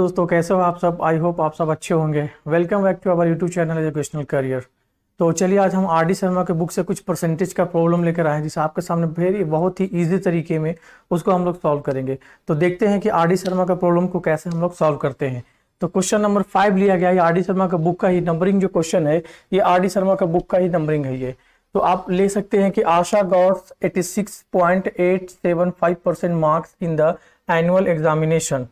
दोस्तों, कैसे हो आप सब। आई होप आप सब अच्छे होंगे। Welcome back to our YouTube channel educational career. तो चलिए आज हम आर डी शर्मा के बुक से कुछ परसेंटेज का प्रॉब्लम लेकर आए हैं, जिसे आपके सामने बहुत ही इजी तरीके में उसको हम लोग सॉल्व करेंगे। तो देखते हैं कि आर डी शर्मा का प्रॉब्लम को कैसे हम लोग सॉल्व करते हैं। तो क्वेश्चन नंबर 5 लिया गया है। आर डी शर्मा का बुक का ही नंबरिंग जो क्वेश्चन है, ये आर डी शर्मा का बुक का ही नंबरिंग है ये। तो आप ले सकते हैं कि Asha gots 86.875% marks in the annual examination.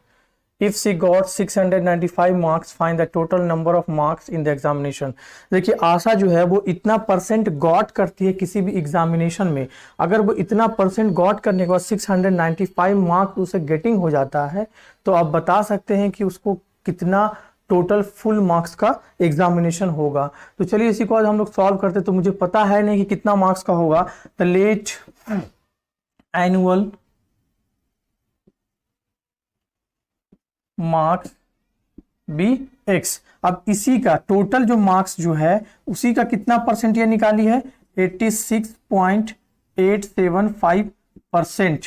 If she got 695 marks, find the total number of marks in the examination। देखिए आशा जो है वो इतना परसेंट गॉट करती है किसी भी एग्जामिनेशन में। अगर वो इतना परसेंट गॉट करने के बाद 695 मार्क्स उसे गेटिंग हो जाता है, तो आप बता सकते हैं कि उसको कितना टोटल फुल मार्क्स का एग्जामिनेशन होगा। तो चलिए इसी को आज हम लोग सॉल्व करते। तो मुझे पता है नहीं कि कितना मार्क्स का होगा। तो let annual marks be X. अब इसी का टोटल जो मार्क्स जो है उसी का कितना परसेंट ये निकाली है, 86.875%।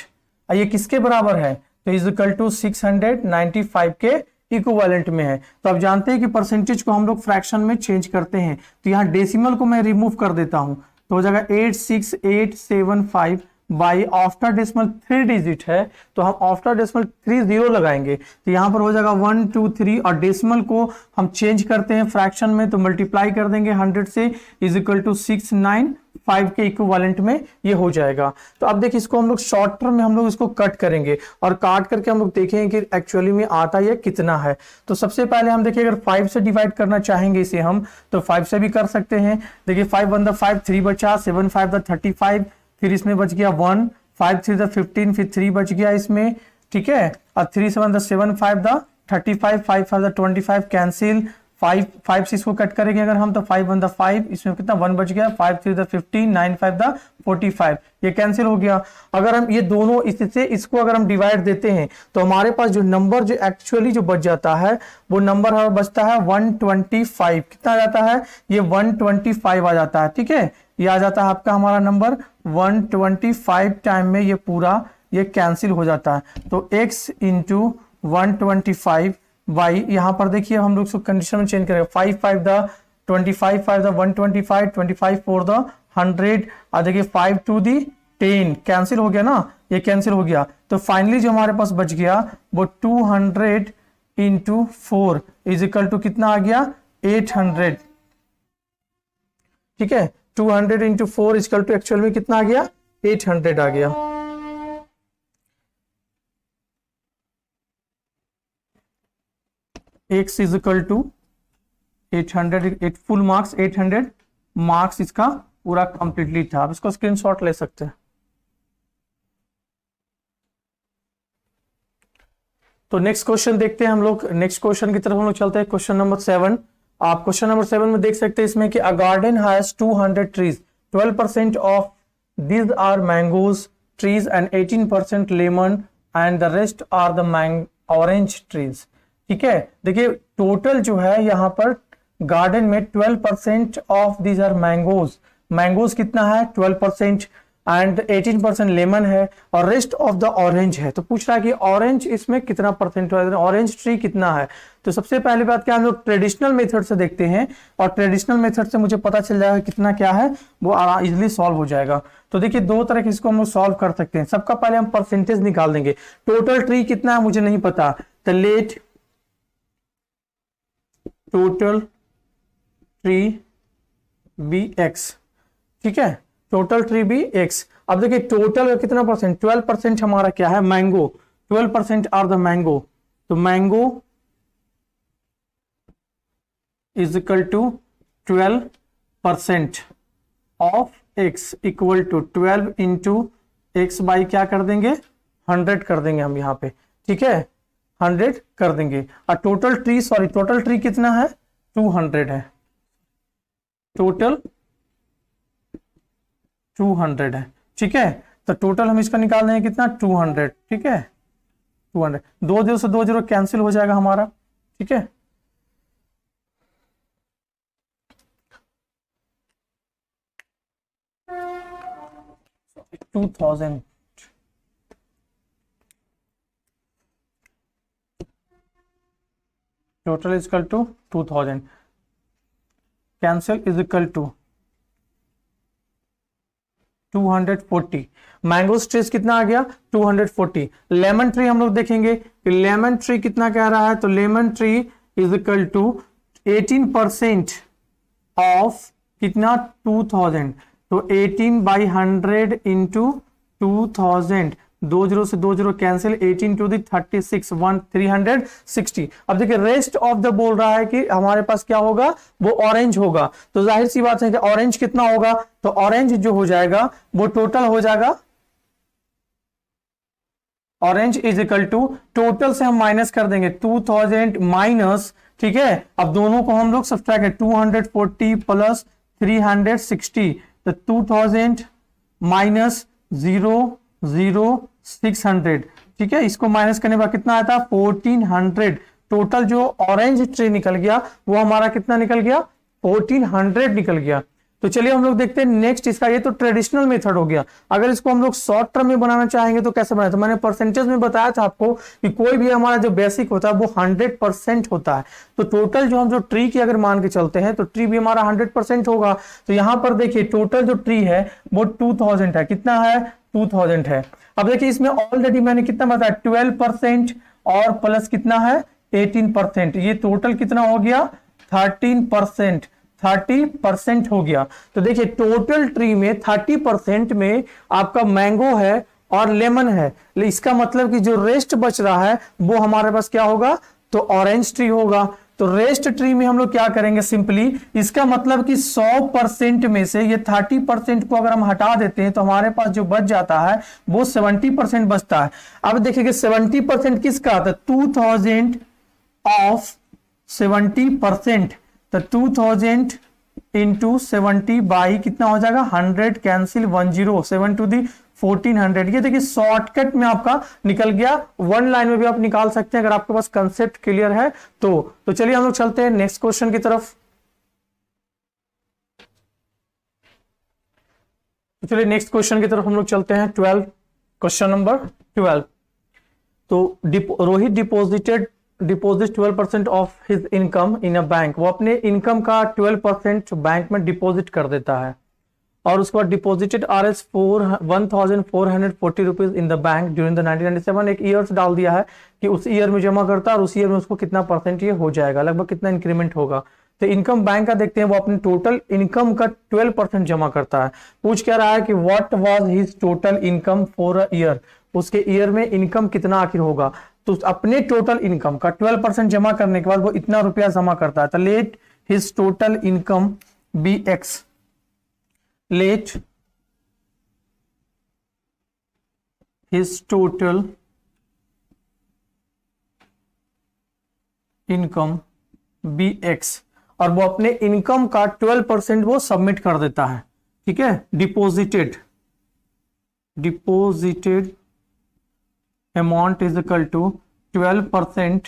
ये किसके बराबर है, तो इज इक्वल टू 695 के इक्विवेलेंट में है। तो आप जानते हैं कि परसेंटेज को हम लोग फ्रैक्शन में चेंज करते हैं। तो यहाँ डेसिमल को मैं रिमूव कर देता हूं, तो हो जाएगा 86875 बाई आफ्टर डेसिमल 3 डिजिट है, तो हम आफ्टर डेसिमल 3 0 लगाएंगे। तो यहां पर हो जाएगा 1 2 3, और डेसिमल को हम चेंज करते हैं फ्रैक्शन में, तो मल्टीप्लाई कर देंगे 100 से, इज इक्वल टू 695 के इक्विवेलेंट में ये हो जाएगा। तो अब देखिए इसको हम लोग शॉर्ट टर्म में हम लोग इसको कट करेंगे, और काट करके हम लोग देखेंगे कि एक्चुअली में आता ये कितना है। तो सबसे पहले हम देखिए अगर 5 से डिवाइड करना चाहेंगे इसे हम, तो 5 से भी कर सकते हैं। देखिए 5 1 5, 3 बचा, 7 5 35, फिर इसमें बच गया 1, 5 3 15, फिर 3 बच गया इसमें, ठीक है। और 3 7 7 5 35, 5 5 25 कैंसिल, 5 से इसको कट करेंगे अगर हम, तो 5 1 5, इसमें कितना 1 बच गया, 5 3 15, 9 5 45, ये कैंसिल हो गया। अगर हम ये दोनों इससे इसको अगर हम डिवाइड देते हैं, तो हमारे पास जो नंबर जो एक्चुअली जो बच जाता है वो नंबर हमारा बचता है 125। कितना आ जाता है, ये 125 आ जाता है, ठीक है। ये आ जाता है आपका हमारा नंबर 125 टाइम में ये पूरा ये कैंसिल हो जाता है। तो x इंटू 125 बाई, यहाँ पर देखिए हम लोग कंडीशन में चेंज करेंगे, 5 5 25 5 125, 25 4 100, और देखिए 5 2 10 कैंसिल हो गया ना, ये कैंसिल हो गया। तो फाइनली जो हमारे पास बच गया वो 200 इंटू 4 इज इक्वल टू कितना आ गया, 800, ठीक है। 200 इंटू 4 इक्वल टू एक्चुअल में कितना आ गया, 800 आ गया। x is equal to 800, full marks 800 marks इसका पूरा कंप्लीटली था। आप इसको स्क्रीनशॉट ले सकते हैं। तो नेक्स्ट क्वेश्चन देखते हैं हम लोग। नेक्स्ट क्वेश्चन की तरफ हम लोग चलते हैं। Question number 7। आप क्वेश्चन नंबर 7 में देख सकते हैं इसमें कि a garden has 200 trees, 12% of these are mangoes trees and 18% lemon and the rest are the orange trees, ठीक है। देखिए टोटल जो है यहाँ पर गार्डन में 12% of these are mangoes, mangoes कितना है 12%, एंड 18% लेमन है, और रेस्ट ऑफ द ऑरेंज है। तो पूछ रहा है कि ऑरेंज इसमें कितना परसेंट है, ऑरेंज ट्री कितना है। तो सबसे पहली बात क्या, हम लोग ट्रेडिशनल मेथड से देखते हैं, और ट्रेडिशनल मेथड से मुझे पता चल जाएगा कितना क्या है, वो इजिली सॉल्व हो जाएगा। तो देखिए दो तरह के इसको हम लोग सॉल्व कर सकते हैं। सबका पहले हम परसेंटेज निकाल देंगे। टोटल ट्री कितना है मुझे नहीं पता, तो let total tree be X, ठीक है। Total tree be X. अब देखिए टोटल का कितना परसेंट, 12% हमारा क्या है, मैंगो, 12% आर द मैंगो। तो mango is equal to 12% of X equal to 12 into X by क्या कर देंगे, 100 कर देंगे हम यहाँ पे, ठीक है, 100 कर देंगे। और टोटल ट्री कितना है, 200 है, टोटल 200 है, ठीक है। तो टोटल हम इसका निकाल देंगे कितना, 200, ठीक है। 200, 2 0 से 2 0 कैंसिल हो जाएगा हमारा, ठीक है। 2000, total is equal to 2000, cancel is equal to 240। Mango trees कितना आ गया 240। लेमन ट्री हम लोग देखेंगे कि लेमन ट्री कितना कह रहा है, तो lemon tree is equal to 18% of कितना 2000, तो 18/100 इंटू 2000, 20 से 20 कैंसिल, 18 टू दी 36, 360। अब देखिए रेस्ट ऑफ द बोल रहा है कि हमारे पास क्या होगा, वो ऑरेंज होगा। तो जाहिर सी बात है कि ऑरेंज कितना होगा, तो ऑरेंज जो हो जाएगा वो टोटल हो जाएगा, orange is equal to total से हम माइनस कर देंगे 2000 माइनस, ठीक है। अब दोनों को हम लोग सब्ट्रैक्ट 240 प्लस 360, तो 2000 माइनस 00600, ठीक है। इसको माइनस करने पर कितना आता है 1400। टोटल जो ऑरेंज ट्री निकल गया वो हमारा कितना निकल गया 1400 निकल गया। तो चलिए हम लोग देखते हैं नेक्स्ट इसका, ये तो ट्रेडिशनल मेथड हो गया। अगर इसको हम लोग शॉर्ट टर्म में बनाना चाहेंगे तो कैसे बनाए, तो मैंने परसेंटेज में बताया था आपको कि कोई भी हमारा जो बेसिक होता है वो 100% होता है। तो टोटल जो हम जो ट्री की अगर मान के चलते हैं तो ट्री भी हमारा 100% होगा। तो यहां पर देखिए टोटल जो ट्री है वो 2000 है, कितना है 2000 है। अब देखिए इसमें ऑलरेडी मैंने कितना बताया 12% और प्लस कितना है 18%, ये टोटल कितना हो गया 30% हो गया। तो देखिए टोटल ट्री में 30% में आपका मैंगो है और लेमन है, इसका मतलब कि जो रेस्ट बच रहा है वो हमारे पास क्या होगा, तो ऑरेंज ट्री होगा। तो रेस्ट ट्री में हम लोग क्या करेंगे, सिंपली इसका मतलब कि 100% में से ये 30% को अगर हम हटा देते हैं तो हमारे पास जो बच जाता है वो 70% बचता है। अब देखिए 70% किसका आता है 2000 ऑफ 70%, तो 2000 इंटू 70 बाई कितना हो जाएगा 100, कैंसिल 10, 7 टू दी 1400। ये देखिए शॉर्टकट में आपका निकल गया, वन लाइन में भी आप निकाल सकते हैं अगर आपके पास कंसेप्ट क्लियर है तो चलिए हम लोग चलते हैं नेक्स्ट क्वेश्चन की तरफ। तो चलिए नेक्स्ट क्वेश्चन की तरफ हम लोग चलते हैं 12, क्वेश्चन नंबर 12। तो Rohit deposit 12% of his income in a bank, वो अपने इनकम का 12% बैंक में डिपॉजिट कर देता है और उसके बाद deposited RS 1440 rupees in the bank during the 1997, एक ईयर्स डाल दिया है कि उस ईयर में जमा करता है और उस ईयर में उसको कितना परसेंट ये हो जाएगा, लगभग कितना इंक्रीमेंट होगा। तो इनकम बैंक का देखते हैं, वो अपने टोटल इनकम का 12% जमा करता है। पूछ क्या रहा है कि what was his total income for a year, उसके ईयर में इनकम कितना आखिर होगा। तो अपने टोटल इनकम का 12% जमा करने के बाद वो इतना रुपया जमा करता है। तो let his total income be X, let his total income be X, और वो अपने इनकम का 12% वो सबमिट कर देता है, ठीक है। Deposited amount is equal to 12%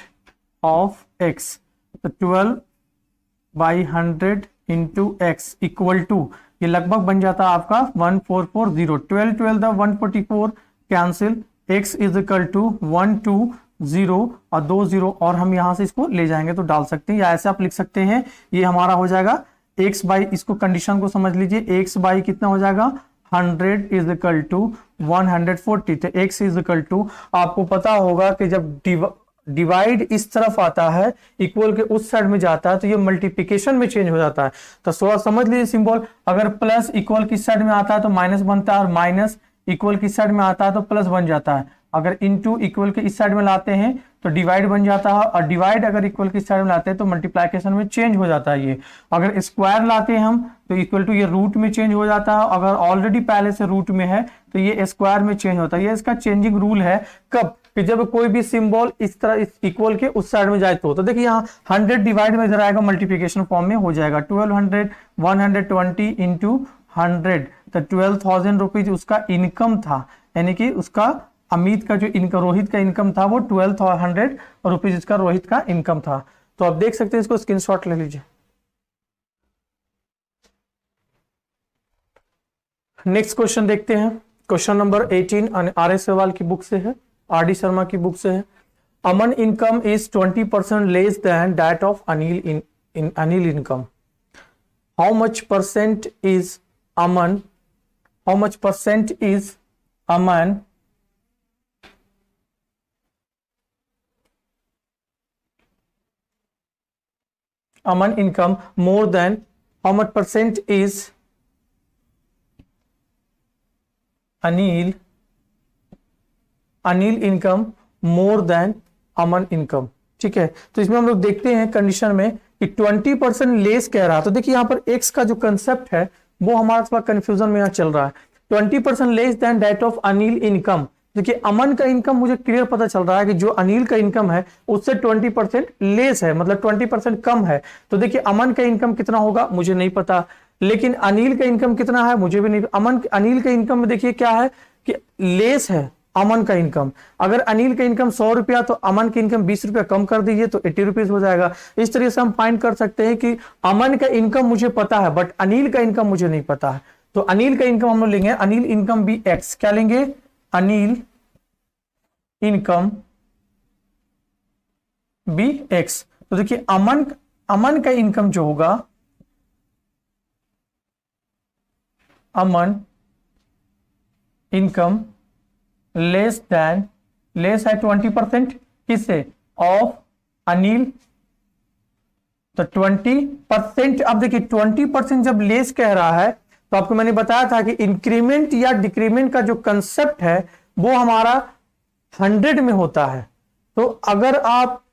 of X, तो 12/100 इंटू एक्स इक्वल टू, ये लगभग बन जाता है आपका 1440, 12 the 144 cancel, X is equal to 120 और 20 और हम यहां से इसको ले जाएंगे तो डाल सकते हैं, या ऐसे आप लिख सकते हैं ये हमारा हो जाएगा x बाई, इसको कंडीशन को समझ लीजिए, x बाई कितना हो जाएगा 100 इज इक्वल टू 140। तो x इज इक्वल टू, आपको पता होगा कि जब डिवाइड इस तरफ आता है इक्वल के उस साइड में जाता है तो ये मल्टीप्लिकेशन में चेंज हो जाता है। तो थोड़ा समझ लीजिए सिंबल, अगर प्लस इक्वल किस साइड में आता है तो माइनस बनता है और माइनस इक्वल किस साइड में आता है तो प्लस बन जाता है। अगर इनटू इक्वल के इस साइड में लाते हैं तो डिवाइड बन जाता है, और डिवाइड अगर इक्वल की साइड में लाते हैं तो मल्टीप्लिकेशन में चेंज हो जाता है ये। अगर स्क्वायर लाते हैं हम तो इक्वल टू ये रूट में चेंज हो जाता है, अगर ऑलरेडी पहले से रूट में है तो ये स्क्वायर में चेंज होता है। ये इसका चेंजिंग रूल है, कब कि जब कोई भी सिंबल इस तरह इस इक्वल के उस साइड में जाए तो देखिए यहाँ 100 डिवाइड में इधर आएगा, मल्टीप्लिकेशन फॉर्म में हो जाएगा 1200 120 इंटू 100, तो 12,000 रुपीज उसका इनकम था, यानी कि उसका अमित का जो इनकम रोहित का इनकम था वो 1200 रुपीज इसका रोहित का इनकम था। तो आप देख सकते हैं, इसको स्क्रीनशॉट ले लीजिए। नेक्स्ट क्वेश्चन देखते हैं, क्वेश्चन नंबर 18 RS सेवाल की बुक से है, RD शर्मा की बुक से है। Aman income is 20% less than that of Anil income. How much percent is Aman? How much percent is Aman income more than? How much percent is Anil income more than Aman income? ठीक है, तो इसमें हम लोग देखते हैं condition में कि 20% लेस कह रहा है, तो देखिए यहाँ पर एक्स का जो कंसेप्ट है वो हमारा थोड़ा कंफ्यूजन में यहाँ चल रहा है। 20% less than that of Anil income. देखिए अमन का इनकम मुझे क्लियर पता चल रहा है कि जो अनिल का इनकम है उससे 20% लेस है, मतलब 20% कम है। तो देखिए अमन का इनकम कितना होगा मुझे नहीं पता, लेकिन अनिल का इनकम कितना है मुझे भी नहीं। अनिल का इनकम में देखिए क्या है कि लेस है अमन का इनकम। अगर अनिल का इनकम 100 रुपया तो अमन की इनकम 20 रुपया कम कर दीजिए तो 80 रुपीज हो जाएगा। इस तरह से हम फाइंड कर सकते हैं कि अमन का इनकम मुझे पता है बट अनिल का इनकम मुझे नहीं पता है। तो अनिल का इनकम हम लोग लेंगे अनिल इनकम बी एक्स। क्या लेंगे? Annual income be X. तो देखिए अमन का इनकम जो होगा, अमन इनकम लेस है 20% किससे? ऑफ अनिल। तो 20%, अब देखिए 20% जब लेस कह रहा है तो आपको मैंने बताया था कि इंक्रीमेंट या डिक्रीमेंट का जो कंसेप्ट है वो हमारा 100 में होता है। तो अगर आप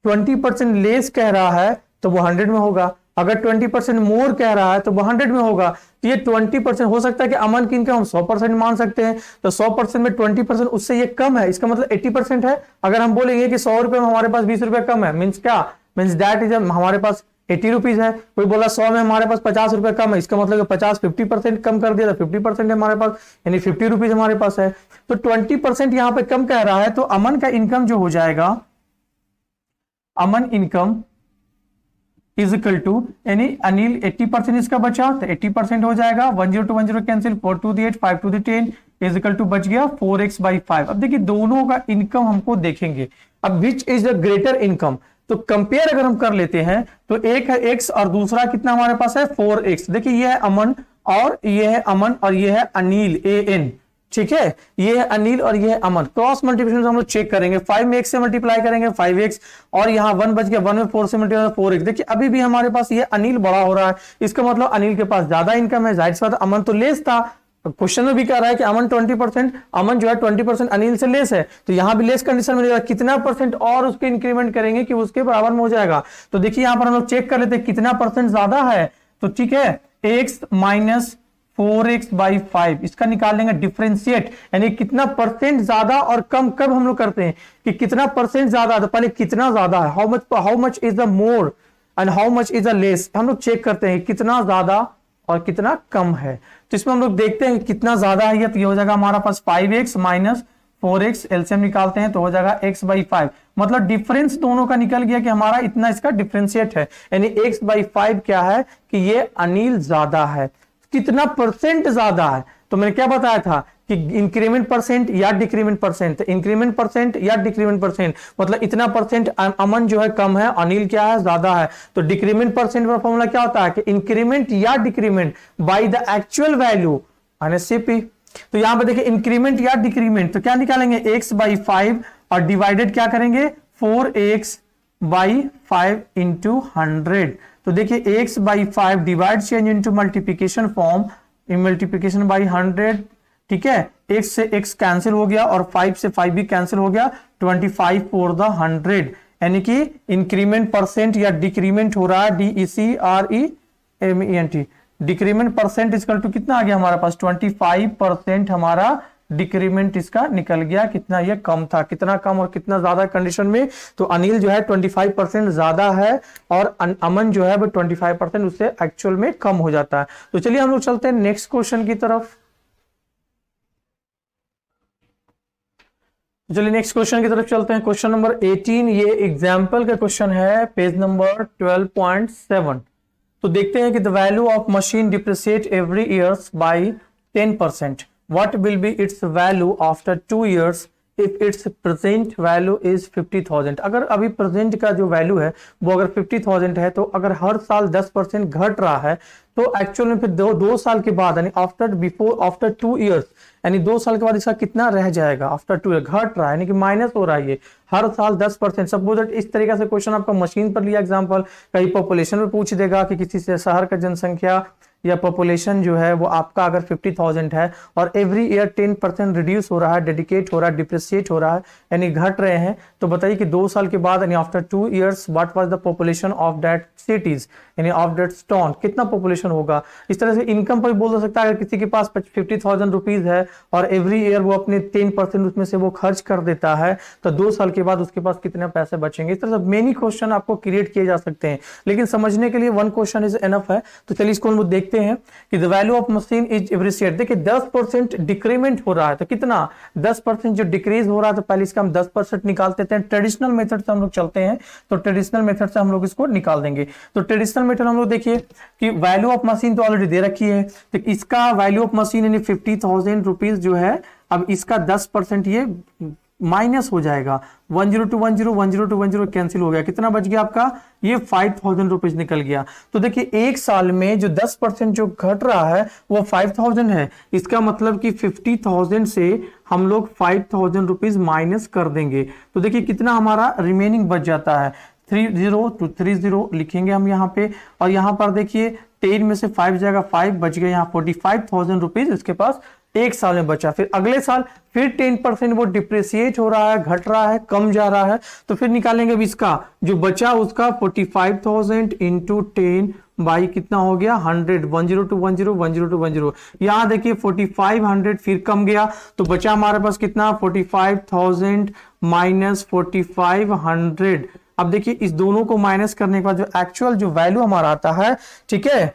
20% लेस कह रहा है तो वो 100 में होगा, अगर 20% मोर कह रहा है तो वो 100 में होगा। तो ये 20% हो सकता है कि अमन की इनकम हम 100% मान सकते हैं, तो 100% में 20% उससे ये कम है, इसका मतलब 80% है। अगर हम बोलेंगे कि 100 रुपए में हमारे पास 20 रुपए कम है, मीन्स क्या? मीन्स दैट इज हमारे पास 80 रुपीज है। कोई बोला 100 में हमारे पास 50 रुपए कम है, इसका मतलब 50% कम कर दिया तो 50% है हमारे पास, यानी 50 रुपीज हमारे पास है। तो 20% यहां पे कम कह रहा है, तो अमन का इनकम जो हो जाएगा, अमन इनकम इज इक्वल टू, यानी अनिल 80% इसका बचा तो 80% हो जाएगा। 10 to 10 cancel, 4 to the 8, 5 to the 10 is equal to बच गया 4x/5। अब देखिए दोनों का इनकम हमको देखेंगे। अब which is the greater income, तो कंपेयर अगर हम कर लेते हैं तो एक है x और दूसरा कितना हमारे पास है 4x। देखिए ये है अमन और ये है अमन और ये है अनिल an, ठीक है, ये है अनिल और ये है अमन। क्रॉस मल्टीप्लिकेशन हम लोग चेक करेंगे, 5 में x से मल्टीप्लाई करेंगे 5x और यहाँ 1 बच गया, 1 में 4 से मल्टीप्लाई 4x। देखिए अभी भी हमारे पास ये अनिल बड़ा हो रहा है, इसका मतलब अनिल के पास ज्यादा इनकम है। जाहिर सी बात अमन तो लेस था, क्वेश्चन में भी कह रहा है कि अमन 20%, अमन जो है 20% अनिल से लेस है, तो यहाँ भी लेस कंडीशन मिलेगा। कितना परसेंट और उसके इंक्रीमेंट करेंगे कि उसके बराबर में हो जाएगा। तो देखिए यहाँ पर हम लोग चेक कर लेते हैं कितना परसेंट ज्यादा है, तो ठीक है x माइनस 4x/5 इसका निकाल लेंगे डिफरेंशिएट, यानी कितना परसेंट ज्यादा और कम कब हम लोग करते हैं कि कितना परसेंट ज्यादा, तो पहले कितना ज्यादा है, how much is the more and how much is the less, हम लोग चेक करते हैं कितना ज्यादा और कितना कम है। तो इसमें हम लोग देखते हैं कितना ज्यादा है, तो ये हो जाएगा हमारा पास 5x माइनस 4x, एलसीएम निकालते हैं तो हो जाएगा x/5। मतलब डिफरेंस दोनों का निकल गया कि हमारा इतना इसका डिफरेंशिएट है, यानी x/5 क्या है कि ये अनिल ज्यादा है। कितना परसेंट ज्यादा है, तो मैंने क्या बताया था कि इंक्रीमेंट परसेंट या डिक्रीमेंट परसेंट, इंक्रीमेंट परसेंट या डिक्रीमेंट परसेंट, मतलब इतना परसेंट अमन जो है कम है, अनिल क्या है ज्यादा है। तो डिक्रीमेंट परसेंट का फॉर्मूला क्या होता है कि इंक्रीमेंट या decrement by the actual value CP। तो यहां पर देखिए इंक्रीमेंट या डिक्रीमेंट, तो क्या निकालेंगे x/5 और डिवाइडेड क्या करेंगे 4x/5 इंटू 100। तो देखिए x/5 divide change into multiplication form, multiplication bye 100, ठीक है, x से x कैंसिल हो गया और 5 से 5 भी कैंसिल हो गया, 25 फॉर द 100, यानी कि इंक्रीमेंट परसेंट या डिक्रीमेंट हो रहा है DECREMENT। Decrement percent equal to कितना आ गया हमारे पास 25% हमारा डिक्रीमेंट इसका निकल गया। कितना ये कम था, कितना कम और कितना ज्यादा कंडीशन में, तो अनिल जो है 25% ज्यादा है और अमन जो है वो 25% उससे एक्चुअल में कम हो जाता है। तो चलिए हम लोग चलते हैं नेक्स्ट क्वेश्चन की तरफ। चलिए नेक्स्ट क्वेश्चन की तरफ चलते हैं। क्वेश्चन नंबर 18, ये एग्जाम्पल का क्वेश्चन है, पेज नंबर 12.7। तो देखते हैं कि the value of machine depreciate every years bye 10%, what will be it's value after 2 years if it's present value is 50,000, अगर अभी प्रेजेंट का जो वैल्यू है वो अगर 50,000 है, तो अगर हर साल 10% घट रहा है, तो एक्चुअल में फिर दो साल के बाद यानी आफ्टर 2 इयर्स, यानी 2 साल के बाद इसका कितना रह जाएगा आफ्टर 2 ईयर, घट रहा है यानी कि माइनस हो रहा है ये हर साल 10%। सपोज दैट इस तरीके से क्वेश्चन आपका मशीन पर लिया एग्जांपल, कहीं पॉपुलेशन में पूछ देगा कि किसी से शहर का जनसंख्या या पॉपुलेशन जो है वो आपका अगर 50,000 है और एवरी ईयर 10% रिड्यूस हो रहा है, डेडिकेट हो रहा है, डिप्रिसिएट हो रहा है, यानी घट रहे हैं, तो बताइए कि 2 साल के बाद यानी after 2 years what was the population of that cities, यानी ऑफ दैट टाउन, कितना पॉपुलेशन होगा। इस तरह से इनकम पर भी बोल सकता है, अगर किसी के पास 50,000 रुपीज है और एवरी ईयर वो अपने 10% उसमें से वो खर्च कर देता है, तो 2 साल के बाद उसके पास कितने पैसे बचेंगे। इस तरह से मेनी क्वेश्चन आपको क्रिएट किए जा सकते हैं, लेकिन समझने के लिए 1 क्वेश्चन इज एनफ है। तो चलिए इसको हम लोग देखते हैं कि the value of machine is appreciate. देखिए 10% डिक्रीमेंट हो रहा है, तो कितना 10% जो डिक्रीज हो रहा है, तो पहले इसका हम 10% निकाल देते हैं। ट्रेडिशनल मेथड से हम लोग चलते हैं, तो ट्रेडिशनल मेथड से हम लोग इसको निकाल देंगे। तो ट्रेडिशनल मेथड हम लोग देखिए कि वैल्यू ऑफ मशीन तो ऑलरेडी दे रखी है, तो इसका वैल्यू ऑफ मशीन यानी 50,000 रुपीज जो है, अब इसका 10% ये माइनस हो जाएगा, 10210 10210 कैंसिल हो गया, कितना बच गया आपका, ये 5,000 रुपीज निकल गया। तो देखिए एक साल में जो 10% जो घट रहा है वो 5,000 है, इसका मतलब कि 50,000 से हम लोग 5,000 रुपीज माइनस कर देंगे, तो देखिए कितना हमारा रिमेनिंग बच जाता है, 30 to 30 लिखेंगे हम यहाँ पे, और यहाँ पर देखिए 10 में से 5 जाएगा, 5 बच गया, यहाँ 45,000 रुपीज इसके पास एक साल में बचा। फिर अगले साल फिर 10% वो डिप्रिसिएट हो रहा है, घट रहा है, कम जा रहा है, तो फिर निकालेंगे अब इसका जो बचा उसका 45,000 इंटू 10 बाई कितना हो गया 100, 10210 10210। यहाँ देखिए 4500 फिर कम गया, तो बचा हमारे पास कितना 45,000 माइनस 4500। अब देखिए इस दोनों को माइनस करने के बाद जो एक्चुअल जो वैल्यू हमारा आता है, ठीक है,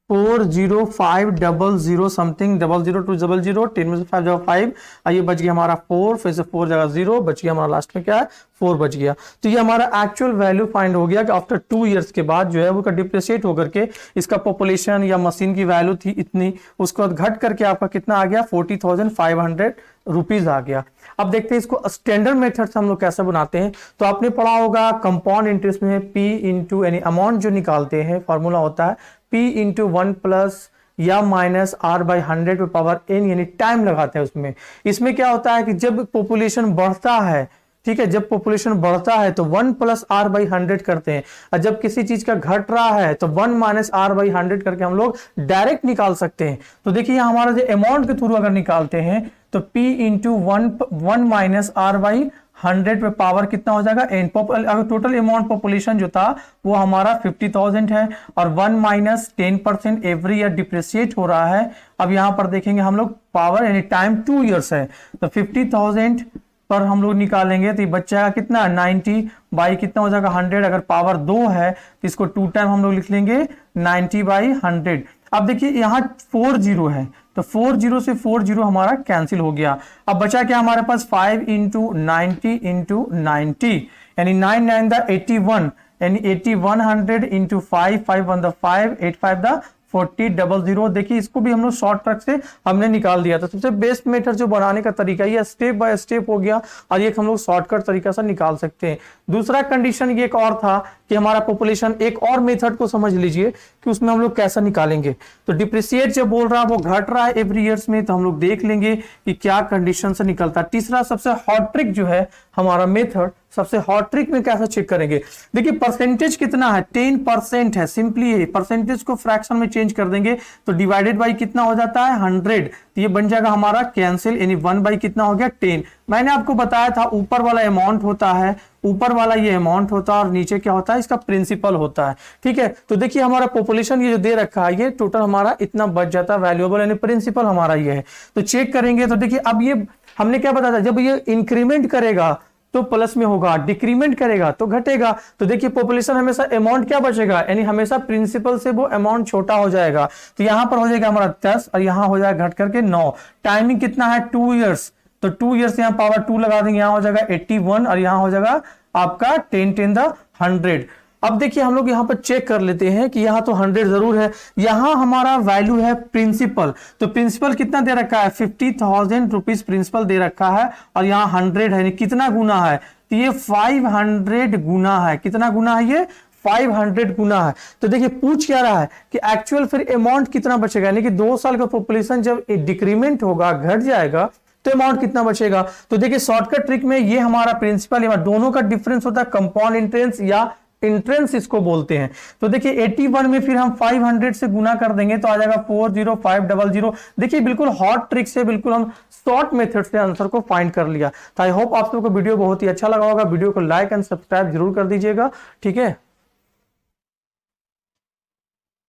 40500 समथिंग, 00200, 10 में से 5 जगह 5, ये बच गया हमारा 4, फिर से 4 जगह 0 बच गया हमारा, लास्ट में क्या है 4 बच गया। तो ये हमारा एक्चुअल वैल्यू फाइंड हो गया कि आफ्टर 2 इयर्स के बाद जो है वो डिप्रिशिएट होकर के इसका पॉपुलेशन या मशीन की वैल्यू थी इतनी, उसके बाद घट करके आपका कितना आ गया 40,500 रुपीज आ गया। अब देखते हैं इसको स्टैंडर्ड मेथड से हम लोग कैसे बनाते हैं। तो आपने पढ़ा होगा कंपाउंड इंटरेस्ट में P इंटू यानी अमाउंट जो निकालते हैं फॉर्मूला होता है P इंटू 1 प्लस या माइनस R/100 पे पावर n, यानी टाइम लगाते हैं उसमें। इसमें क्या होता है कि जब पॉपुलेशन बढ़ता है, ठीक है, जब पॉपुलेशन बढ़ता है तो 1 प्लस R/100 करते हैं, और जब किसी चीज का घट रहा है तो 1 माइनस R/100 करके हम लोग डायरेक्ट निकाल सकते हैं। तो देखिए हमारा जो अमाउंट के थ्रू अगर निकालते हैं तो P इंटू 1 माइनस R/100 पे पावर कितना हो जाएगा n। अगर टोटल अमाउंट पॉपुलेशन जो था वो हमारा 50,000 है, और 1 माइनस 10% एवरी ईयर डिप्रिशिएट हो रहा है। अब यहाँ पर देखेंगे हम लोग पावर यानी टाइम 2 इयर्स है, तो 50,000 पर हम लोग निकालेंगे तो ये बच जाएगा कितना 90 बाई कितना हो जाएगा 100। अगर पावर 2 है तो इसको 2 टाइम हम लोग लिख लेंगे 90/100। अब देखिए यहाँ 4 जीरो है, तो 4 जीरो से 4 जीरो हमारा कैंसिल हो गया। अब बचा क्या हमारे पास 5 इंटू 90 इंटू 90, यानी 9 9 द 81, यानी 8100 इंटू 5 5 1 द 5 8 5 द 40,000। देखिए इसको भी हम लोग शॉर्टकट से हमने निकाल दिया था। सबसे बेस्ट मेथड जो बनाने का तरीका ये स्टेप बाय स्टेप हो गया, और ये हम लोग शॉर्टकट तरीका से निकाल सकते हैं। दूसरा कंडीशन ये एक और था कि हमारा पॉपुलेशन, एक और मेथड को समझ लीजिए कि उसमें हम लोग कैसा निकालेंगे। तो डिप्रिशिएट जब बोल रहा है वो घट रहा है एवरी ईयर्स में, तो हम लोग देख लेंगे कि क्या कंडीशन से निकलता है। तीसरा सबसे हॉट ट्रिक जो है हमारा मेथड, सबसे हॉट ट्रिक में कैसे चेक करेंगे, देखिए परसेंटेज कितना है 10% है, सिंपली परसेंटेज को फ्रैक्शन में चेंज कर देंगे तो डिवाइडेड बाई कितना हो जाता है 100, तो ये बन जाएगा हमारा कैंसिल, यानी 1 बाई कितना हो गया 10। मैंने आपको बताया था ऊपर वाला अमाउंट होता है, ऊपर वाला ये अमाउंट होता है, और नीचे क्या होता है इसका प्रिंसिपल होता है, ठीक है। तो देखिए हमारा पॉपुलेशन ये जो दे रखा है ये टोटल हमारा इतना बच जाता है वैल्यूएबल, यानी प्रिंसिपल हमारा ये है। तो चेक करेंगे तो देखिए अब ये हमने क्या बताया था, जब ये इंक्रीमेंट करेगा तो प्लस में होगा, डिक्रीमेंट करेगा तो घटेगा। तो देखिए पॉपुलेशन हमेशा अमाउंट क्या बचेगा, यानी हमेशा प्रिंसिपल से वो अमाउंट छोटा हो जाएगा। तो यहां पर हो जाएगा हमारा 10 और यहां हो जाएगा घट करके 9। टाइमिंग कितना है 2 इयर्स, तो 2 इयर्स यहाँ पावर 2 लगा देंगे, यहाँ हो जाएगा 81 और यहाँ हो जाएगा आपका 10 10 द 100। अब देखिए हम लोग यहाँ पर चेक कर लेते हैं कि यहाँ तो 100 जरूर है, यहाँ हमारा वैल्यू है प्रिंसिपल, तो प्रिंसिपल कितना दे रखा है 50,000 रुपीज प्रिंसिपल दे रखा है, और यहाँ 100 है, कितना गुना है, तो ये 500 गुना है, कितना गुना है ये 500 गुना है। तो देखिए पूछ क्या रहा है कि एक्चुअल फिर अमाउंट कितना बचेगा, यानी कि 2 साल का पॉपुलेशन जब डिक्रीमेंट होगा, घट जाएगा, तो अमाउंट कितना बचेगा। तो देखिए शॉर्टकट ट्रिक में ये हमारा प्रिंसिपल दोनों का डिफरेंस होता है कंपाउंड इंटरेस्ट या इंट्रेंस इसको बोलते हैं। तो देखिए 81 में फिर हम 500 से गुना कर देंगे तो आ जाएगा 40500। देखिए बिल्कुल हॉट ट्रिक से, बिल्कुल हम शॉर्ट मेथड से आंसर को फाइंड कर लिया। तो आई होप आप सबको वीडियो बहुत ही अच्छा लगा होगा। वीडियो को लाइक एंड सब्सक्राइब जरूर कर दीजिएगा, ठीक है।